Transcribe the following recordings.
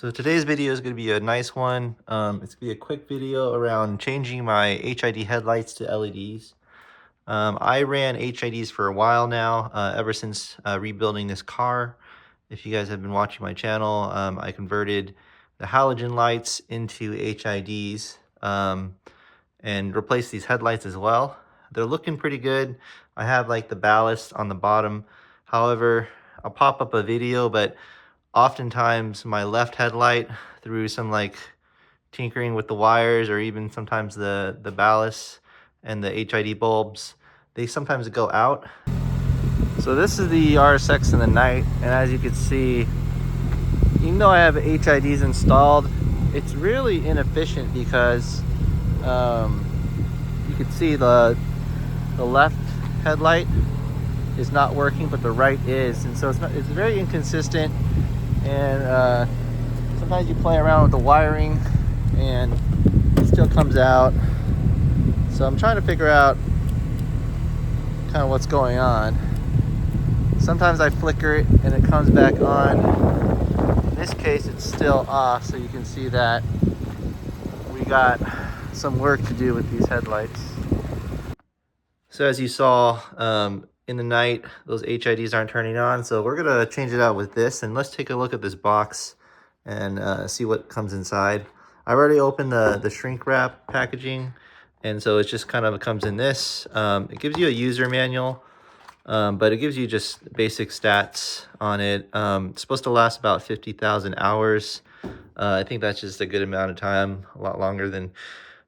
So today's video is going to be a nice one. It's going to be a quick video around changing my HID headlights to LEDs. I ran HIDs for a while now, ever since rebuilding this car. If you guys have been watching my channel, I converted the halogen lights into HIDs and replaced these headlights as well. They're looking pretty good. I have like the ballast on the bottom. However, I'll pop up a video, but oftentimes my left headlight, through some like tinkering with the wires or even sometimes the ballast and the HID bulbs, they sometimes go out. So this is the RSX in the night, and as you can see, even though I have HIDs installed, it's really inefficient because you can see the left headlight is not working, but the right is, and so it's very inconsistent. And sometimes you play around with the wiring and it still comes out. So I'm trying to figure out kind of what's going on. Sometimes I flicker it and it comes back on. In this case, it's still off, so you can see that we got some work to do with these headlights. So as you saw, in the night, those HIDs aren't turning on, so we're gonna change it out with this. And let's take a look at this box and see what comes inside. I already opened the shrink wrap packaging, and so it just kind of comes in this. It gives you a user manual, but it gives you just basic stats on it. It's supposed to last about 50,000 hours. I think that's just a good amount of time, a lot longer than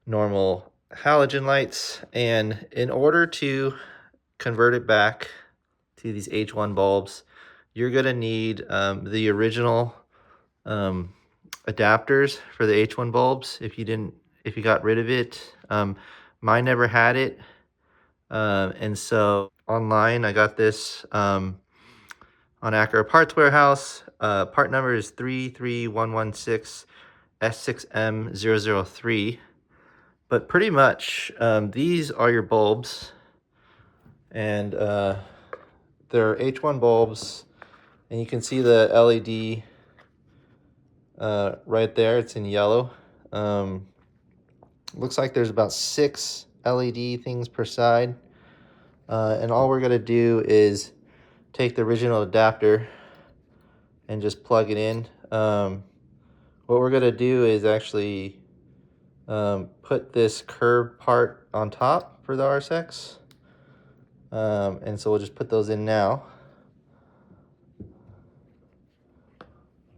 normal halogen lights. And in order to convert it back to these H1 bulbs, you're gonna need the original adapters for the H1 bulbs. If you got rid of it, mine never had it, and so online I got this on Acura Parts Warehouse. Part number is 33116 S6M003. But pretty much these are your bulbs, and they're H1 bulbs, and you can see the LED right there. It's in yellow. Looks like there's about 6 LED things per side, and all we're gonna do is take the original adapter and just plug it in. What we're gonna do is actually put this curved part on top for the RSX. And so we'll just put those in now.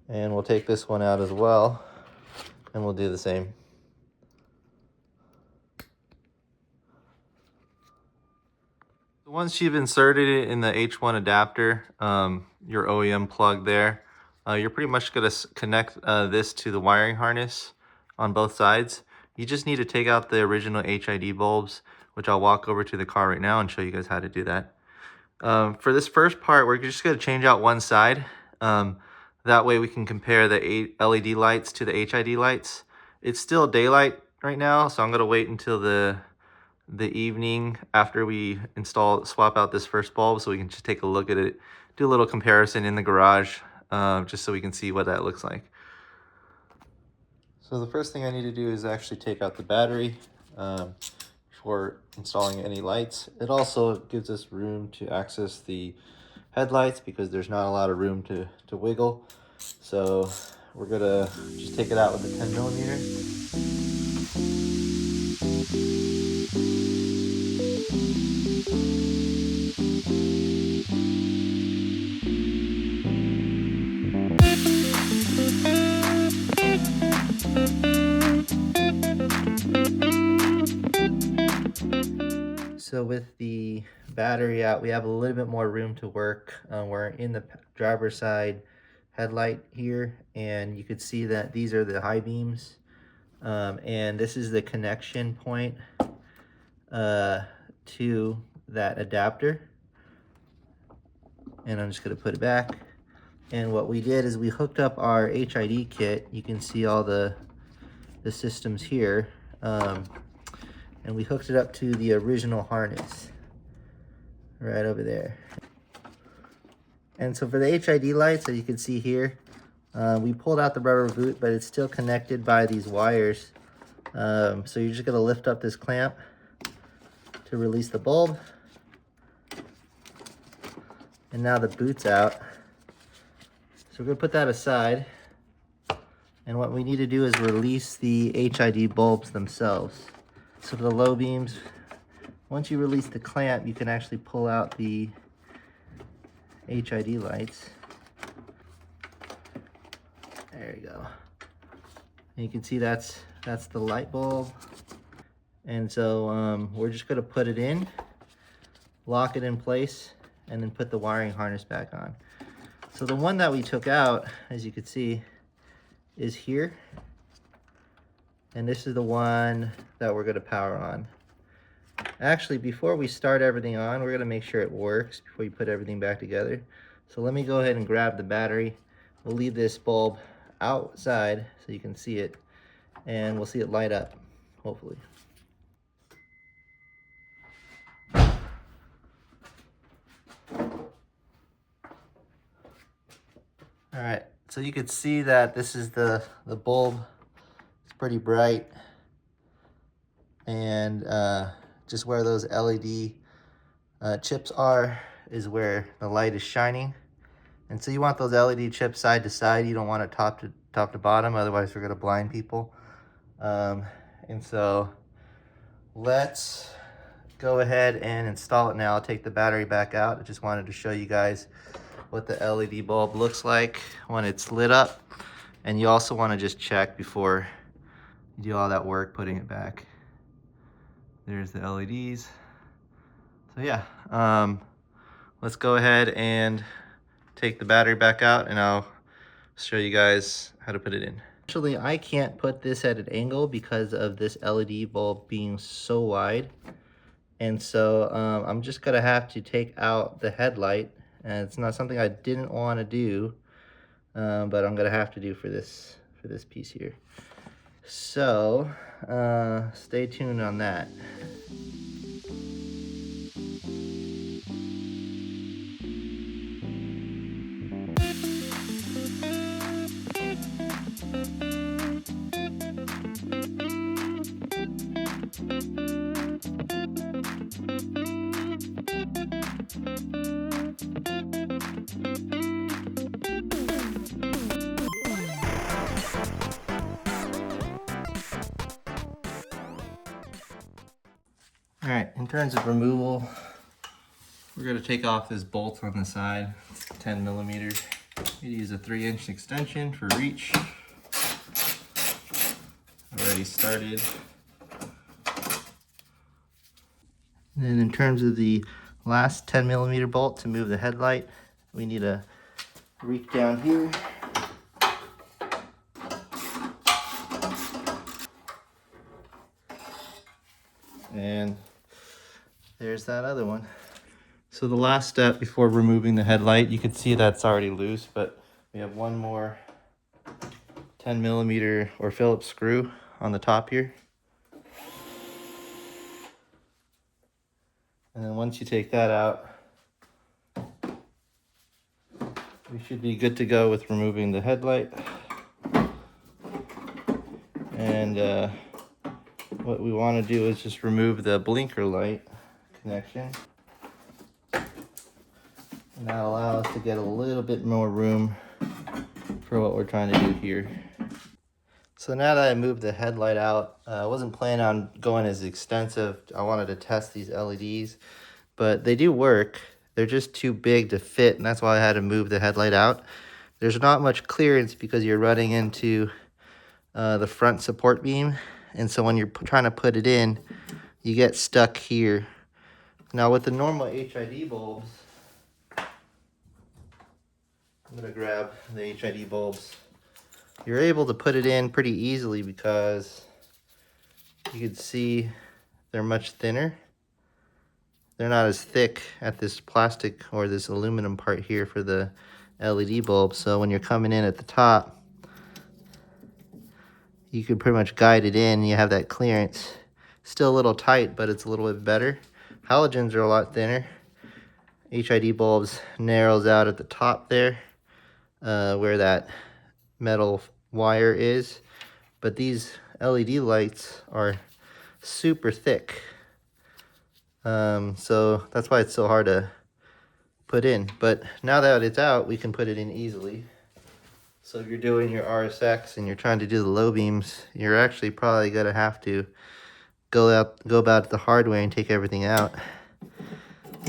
And we'll take this one out as well, and we'll do the same. Once you've inserted it in the H1 adapter, your OEM plug there, you're pretty much going to connect this to the wiring harness on both sides. You just need to take out the original HID bulbs, which I'll walk over to the car right now and show you guys how to do that. For this first part, we're just going to change out one side. That way we can compare the LED lights to the HID lights. It's still daylight right now, so I'm going to wait until the evening after we swap out this first bulb, so we can just take a look at it, do a little comparison in the garage, just so we can see what that looks like. So the first thing I need to do is actually take out the battery before installing any lights. It also gives us room to access the headlights because there's not a lot of room to wiggle. So we're gonna just take it out with a 10mm. So with the battery out, we have a little bit more room to work. We're in the driver's side headlight here, and you could see that these are the high beams, and this is the connection point to that adapter. And I'm just going to put it back. And what we did is we hooked up our HID kit. You can see all the systems here. And we hooked it up to the original harness right over there. And so for the HID lights, as you can see here, We pulled out the rubber boot, but it's still connected by these wires. So you're just gonna lift up this clamp to release the bulb. And now the boot's out. So we're gonna put that aside. And what we need to do is release the HID bulbs themselves. So for the low beams, once you release the clamp, you can actually pull out the HID lights. There you go. And you can see that's the light bulb. And so we're just gonna put it in, lock it in place, and then put the wiring harness back on. So the one that we took out, as you can see, is here. And this is the one that we're gonna power on. Actually, before we start everything on, we're gonna make sure it works before you put everything back together. So let me go ahead and grab the battery. We'll leave this bulb outside so you can see it, and we'll see it light up, hopefully. All right, so you can see that this is the bulb. It's pretty bright, and just where those LED chips are is where the light is shining. And so you want those LED chips side to side. You don't want it top to bottom, otherwise we're gonna blind people. And so let's go ahead and install it now. I'll take the battery back out. I just wanted to show you guys what the LED bulb looks like when it's lit up. And you also want to just check before you do all that work putting it back. There's the LEDs. So yeah, let's go ahead and take the battery back out, and I'll show you guys how to put it in. Actually, I can't put this at an angle because of this LED bulb being so wide. And so I'm just gonna have to take out the headlight. And it's not something I didn't want to do, but I'm gonna have to do for this piece here. So stay tuned on that. All right, in terms of removal, we're gonna take off this bolt on the side. It's 10 millimeters. You use a 3-inch extension for reach. Already started. And then in terms of the last 10 millimeter bolt to move the headlight, we need to reach down here. And there's that other one. So the last step before removing the headlight, you can see that's already loose, but we have one more 10 millimeter or Phillips screw on the top here. And then once you take that out, we should be good to go with removing the headlight. And what we want to do is just remove the blinker light connection. And that'll allow us to get a little bit more room for what we're trying to do here. So now that I moved the headlight out, I wasn't planning on going as extensive. I wanted to test these LEDs, but they do work. They're just too big to fit, and that's why I had to move the headlight out. There's not much clearance because you're running into the front support beam, and so when you're trying to put it in, you get stuck here. Now with the normal HID bulbs, I'm gonna grab the HID bulbs. You're able to put it in pretty easily because you can see they're much thinner. They're not as thick at this plastic or this aluminum part here for the LED bulb. So when you're coming in at the top, you can pretty much guide it in. You have that clearance. Still a little tight, but it's a little bit better. Halogens are a lot thinner. HID bulbs narrows out at the top there, where that metal wire is, but these LED lights are super thick. So that's why it's so hard to put in. But now that it's out, we can put it in easily. So if you're doing your RSX and you're trying to do the low beams, you're actually probably gonna have to go about it the hard way and take everything out.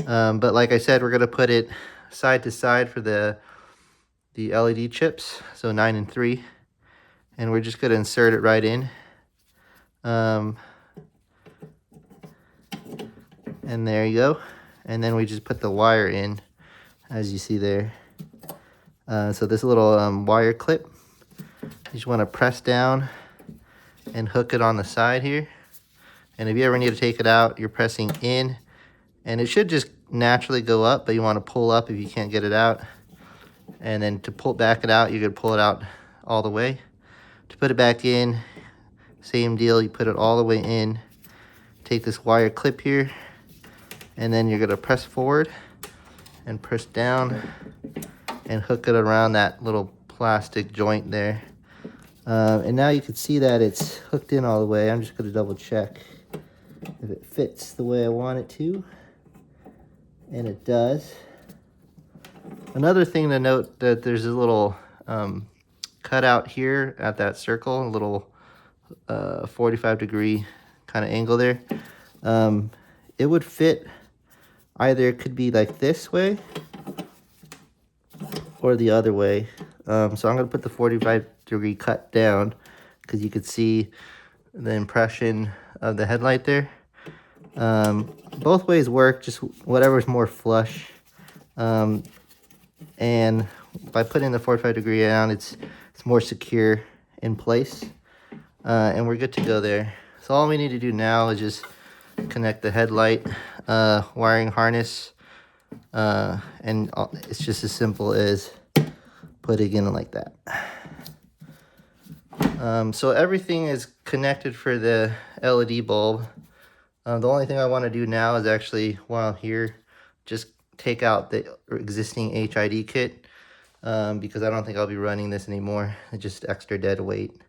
But like I said, we're gonna put it side to side for the LED chips, so 9 and 3, and we're just gonna insert it right in. And there you go. And then we just put the wire in, as you see there. So this little wire clip, you just want to press down and hook it on the side here. And if you ever need to take it out, you're pressing in, and it should just naturally go up, but you want to pull up if you can't get it out. And then to back it out, you could pull it out all the way. To put it back in, same deal, you put it all the way in. Take this wire clip here, and then you're gonna press forward and press down and hook it around that little plastic joint there. And now you can see that it's hooked in all the way. I'm just gonna double check if it fits the way I want it to, and it does. Another thing to note, that there's a little cutout here at that circle, a little 45-degree kind of angle there. It would fit either, it could be like this way or the other way. So I'm going to put the 45-degree cut down because you could see the impression of the headlight there. Both ways work, just whatever's more flush. And by putting the 45-degree down, it's more secure in place. And we're good to go there. So all we need to do now is just connect the headlight wiring harness, and it's just as simple as putting it in like that. So everything is connected for the LED bulb. The only thing I want to do now is actually, while I'm here, just take out the existing HID kit, because I don't think I'll be running this anymore. It's just extra dead weight.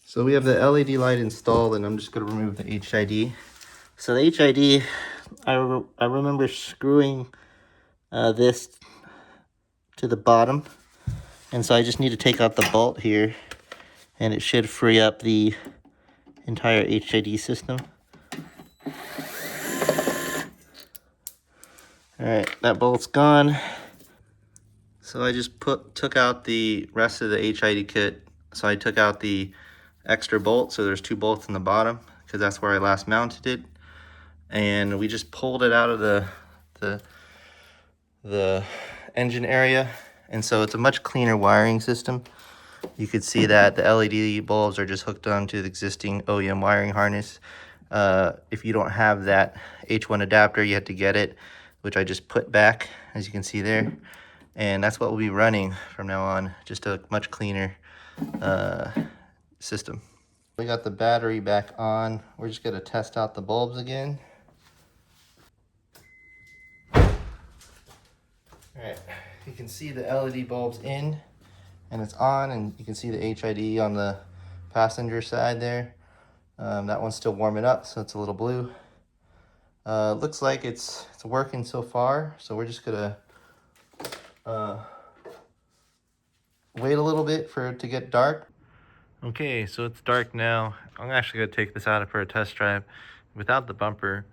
So we have the LED light installed, and I'm just going to remove the HID. So the HID, I remember screwing this to the bottom, and so I just need to take out the bolt here, and it should free up the entire HID system. Alright, that bolt's gone. So I just took out the rest of the HID kit. So I took out the extra bolt, so there's 2 bolts in the bottom, because that's where I last mounted it. And we just pulled it out of the engine area, and so it's a much cleaner wiring system. You could see that the LED bulbs are just hooked onto the existing OEM wiring harness. If you don't have that H1 adapter, you have to get it, which I just put back, as you can see there. And that's what we'll be running from now on, just a much cleaner system. We got the battery back on. We're just gonna test out the bulbs again. Alright, you can see the LED bulbs in, and it's on, and you can see the HID on the passenger side there. That one's still warming up, so it's a little blue. Looks like it's working so far, so we're just gonna wait a little bit for it to get dark. Okay, so it's dark now. I'm actually gonna take this out for a test drive without the bumper,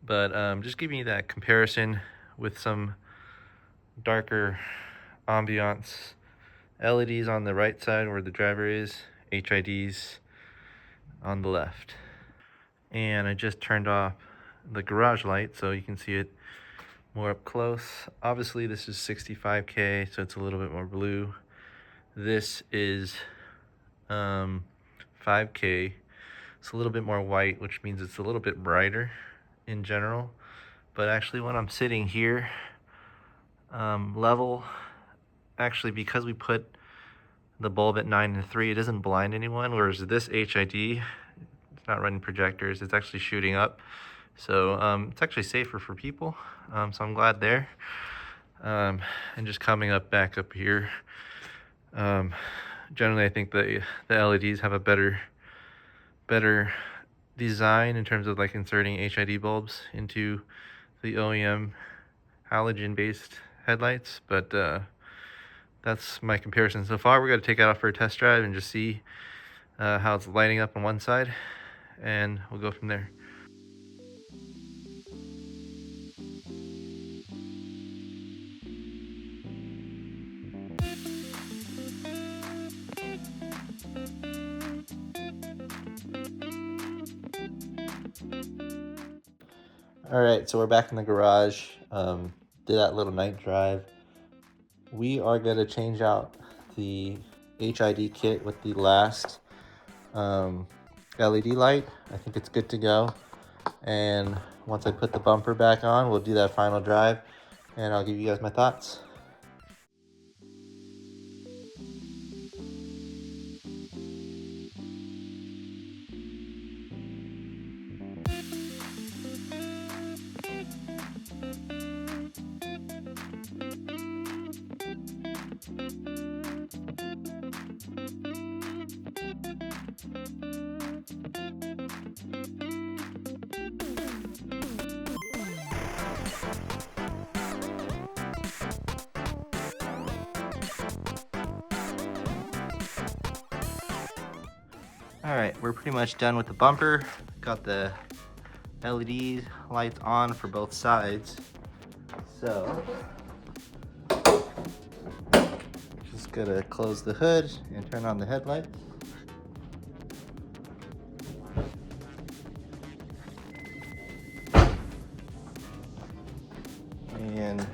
but just giving you that comparison with some darker ambiance. LEDs on the right side where the driver is, HIDs on the left. And I just turned off the garage light so you can see it more up close. Obviously this is 65K, so it's a little bit more blue. This is 5K. It's a little bit more white, which means it's a little bit brighter in general. But actually when I'm sitting here, level, actually because we put the bulb at 9 and 3, it doesn't blind anyone, whereas this HID, it's not running projectors, it's actually shooting up. So it's actually safer for people, so I'm glad there. And just coming up back up here, generally I think the LEDs have a better design in terms of like inserting HID bulbs into the OEM halogen based headlights, but that's my comparison so far. We're going to take it out for a test drive and just see how it's lighting up on one side, and we'll go from there. All right, so we're back in the garage. Did that little night drive. We are going to change out the HID kit with the last LED light. I think it's good to go. And once I put the bumper back on, we'll do that final drive and I'll give you guys my thoughts. All right, we're pretty much done with the bumper. Got the LED lights on for both sides. So, just gotta close the hood and turn on the headlights. And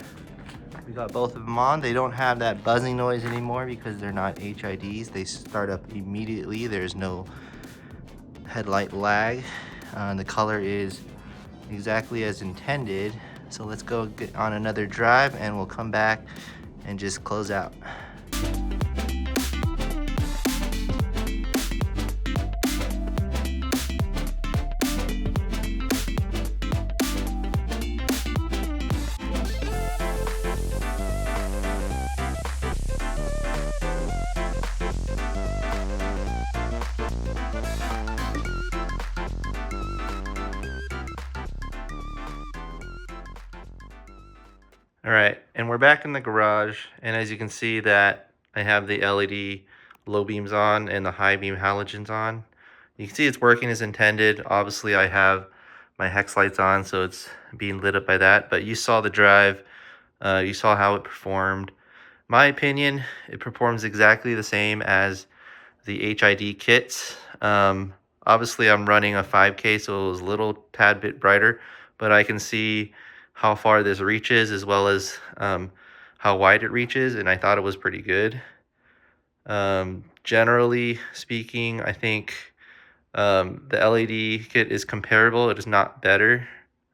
we got both of them on. They don't have that buzzing noise anymore because they're not HIDs. They start up immediately. There's no headlight lag. The color is exactly as intended. So let's go get on another drive and we'll come back and just close out. All right, and we're back in the garage, and as you can see that I have the LED low beams on and the high beam halogens on. You can see it's working as intended. Obviously I have my hex lights on, so it's being lit up by that, but you saw the drive, you saw how it performed. My opinion, it performs exactly the same as the HID kits. Obviously I'm running a 5K, so it was a little tad bit brighter, but I can see how far this reaches as well as how wide it reaches, and I thought it was pretty good. Generally speaking, I think the LED kit is comparable. It is not better,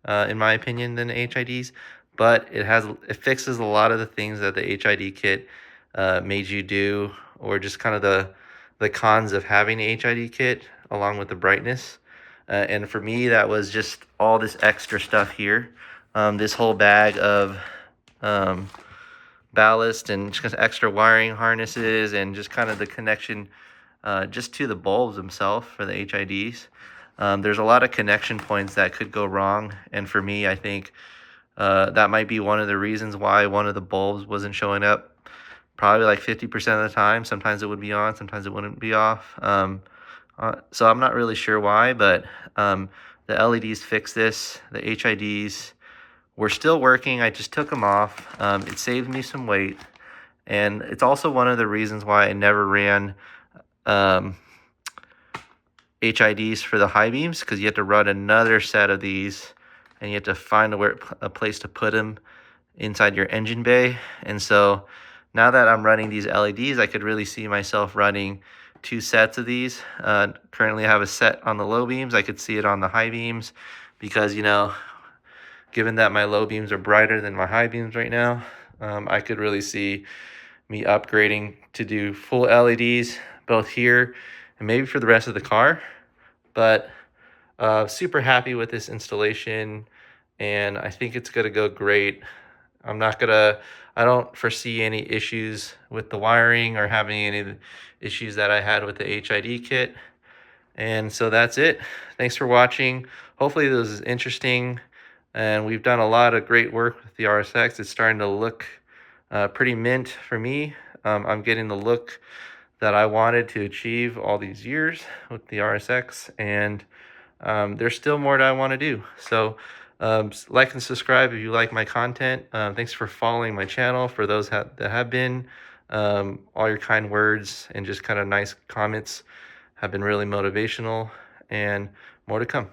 in my opinion, than the HIDs, but it fixes a lot of the things that the HID kit made you do, or just kind of the cons of having the HID kit along with the brightness. And for me, that was just all this extra stuff here. This whole bag of ballast and just extra wiring harnesses and just kind of the connection just to the bulbs themselves for the HIDs. There's a lot of connection points that could go wrong, and for me, I think that might be one of the reasons why one of the bulbs wasn't showing up. Probably like 50% of the time. Sometimes it would be on, sometimes it wouldn't be off. So I'm not really sure why, but the LEDs fix this. The HIDs were still working. I just took them off. It saved me some weight, and it's also one of the reasons why I never ran HIDs for the high beams, because you have to run another set of these and you have to find a place to put them inside your engine bay. And so now that I'm running these LEDs, I could really see myself running 2 sets of these. Currently I have a set on the low beams. I could see it on the high beams because, you know, given that my low beams are brighter than my high beams right now, I could really see me upgrading to do full LEDs both here and maybe for the rest of the car. But super happy with this installation, and I think it's gonna go great. I don't foresee any issues with the wiring or having any of the issues that I had with the HID kit. And so that's it. Thanks for watching. Hopefully this is interesting. And we've done a lot of great work with the RSX. It's starting to look pretty mint for me. I'm getting the look that I wanted to achieve all these years with the RSX, and there's still more that I want to do. So like and subscribe if you like my content. Thanks for following my channel. For those that have been, all your kind words and just kind of nice comments have been really motivational, and more to come.